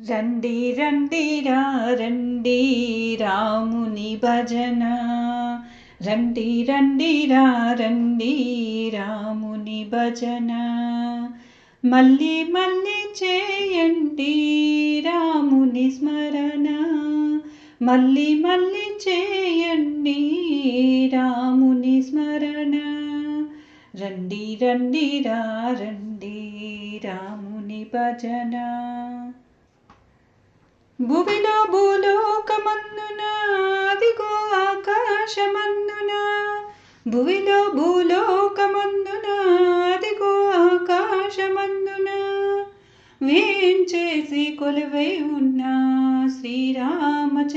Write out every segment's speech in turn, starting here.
రండి రండి రండి రాముని భజన. రండి రండి రండి రాముని భజన. మళ్ళీ మళ్ళీ చేయండి రాముని స్మరణ. మళ్ళీ మళ్ళీ చేయండి రాముని స్మరణ. రండి రండి రండి రాముని భజన. భువిలో భూలోకమందున అదిగో ఆకాశమందున. భువిలో భూలోకమందున అదిగో ఆకాశమందున. వేంచేసి కొలువై ఉన్న శ్రీరామచంద్రుడు.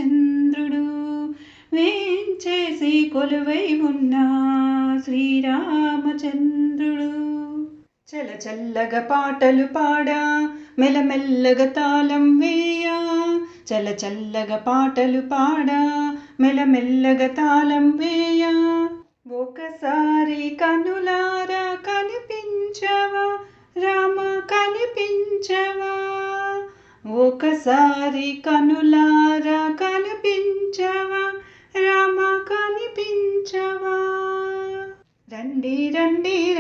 వేంచేసి కొలువై ఉన్న శ్రీరామచంద్రుడు. చల చల్లగా పాటలు పాడా మెల్లమెల్లగా తాళం వేయా. చల చల్లగా పాటలు పాడా మెల్లమెల్లగా తాళం వేయా. ఒకసారి కనులారా కనిపించవా రామ కనిపించవా. ఒకసారి కనులారా కనిపించవా రామ కనిపించవా. రండి రండి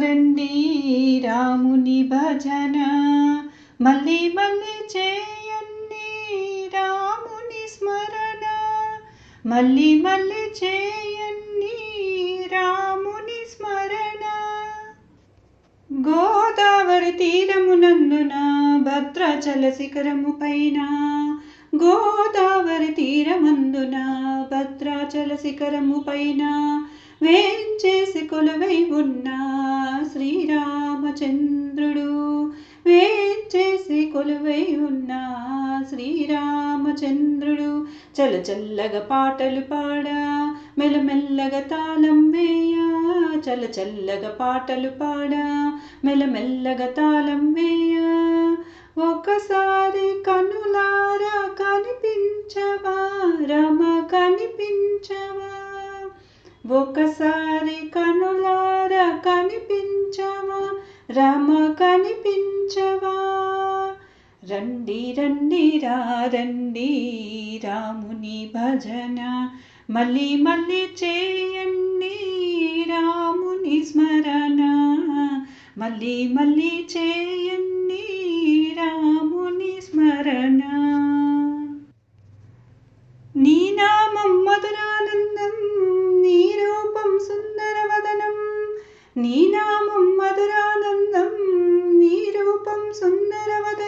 రండి రాముని భజన. మళ్ళీ మళ్ళీ చేయండి రాముని స్మరణ. మళ్ళీ మళ్ళీ చేయండి రాముని స్మరణ. గోదావరి తీరమునందున భద్రాచల శిఖరము పైన. గోదావరి తీరమందున భద్రాచల శిఖరము పైన. వేంచేసి కొలువై ఉన్న శ్రీరామచంద్రుడు. వేంచేసి కొలువై ఉన్న శ్రీరామచంద్రుడు. చల్ల చల్లగా పాటలు పాడా మెల్లమెల్లగా తాళం వేయా. చల్ల చల్లగా పాటలు పాడా మెల్లమెల్లగా తాళం వేయా. ఒకసారి కనులారా కనిపించవా రామ కనిపించవా. ఒకసారి కనులారా కనిపించవా రామ కనిపించవా. రండి రండి రండి రాముని భజన. మళ్ళీ మళ్ళీ చేయండి రాముని స్మరణ. మళ్ళీ మళ్ళీ చేయండి